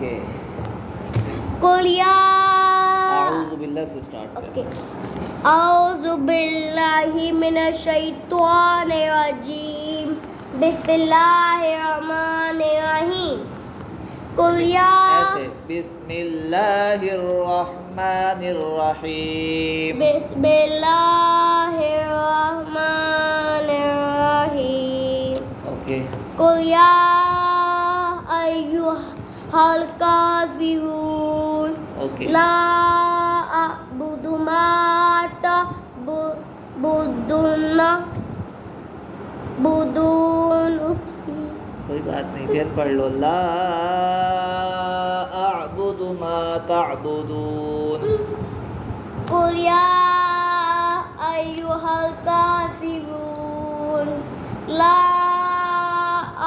Okay قل یا اعوذ باللہ سے اسٹارٹ کریں. اعوذ باللہ من الشیطان الرجیم بسم اللہ الرحمن الرحیم قل یا ایسے بسم اللہ الرحمن الرحیم. بسم اللہ الرحمن الرحیم اوکے قل یا ایھا الکافرون اوکے لا اعبد ما تعبدون کوئی بات نہیں پھر پڑھ لو. لا اعبد ما تعبدون. قل یا ایھا الکافرون لا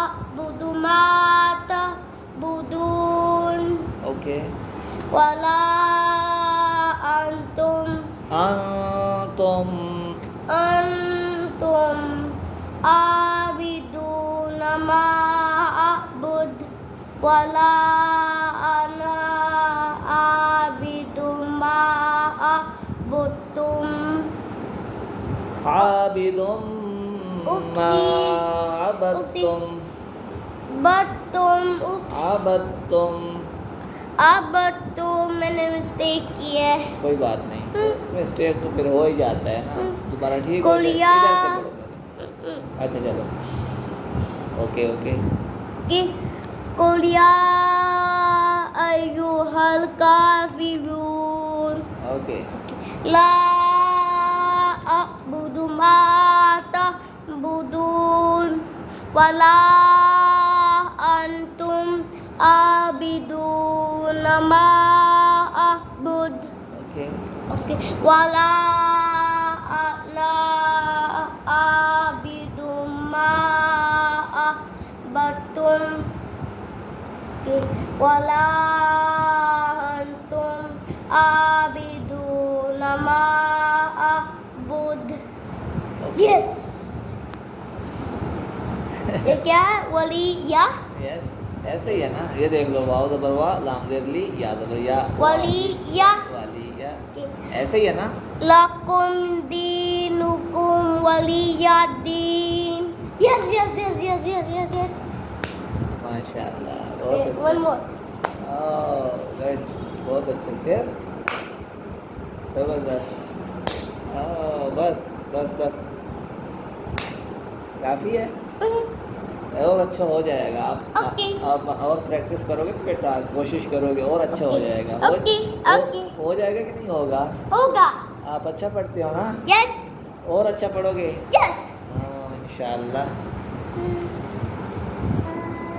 اعبد ما تعبدون اوکے ولا انتم انتم عابدون ما اعبد ولا انا عابد ما عبدتم عابد ما عبدتم عبدتم. میں نے مسٹیک کی ہے. کوئی بات نہیں مسٹیک تو پھر ہو ہی جاتا ہے نا. دوبارہ ٹھیک ہو قل جائے. یا ادھر سے پڑھو پہلے. اچھا چلو اوکے اوکے قل یا ایھا الکافرون اوکے لا اعبد ما تعبدون ولا انتم عابدون ما اعبد اوکے ولا انا عابد ما عبدتم ولا انتم عابدون ما اعبد. یس یہ کیا ہے؟ ولی یا یس ایسے ہی ہے نا. یہ دیکھ لو واو زبر وا لام زبر لی یا زبر یا ولی یا والی یا ایسے ہی ہے نا. لکم دینکم ولی الدین. یس یس یس یس یس یس یس. ماشاء اللہ بہت ون اچھا. مور. گڈ بہت اچھے. پھر زبردست. بس بس بس کافی ہے. اور اچھا ہو جائے گا. آپ اور پریکٹس کرو گے بیٹا, کوشش کرو گے اور اچھا ہو جائے گا. ہو جائے گا کہ نہیں ہوگا؟ ہوگا. آپ اچھا پڑھتے ہو نا. یس اور اچھا پڑھو گے یس. انشاءاللہ.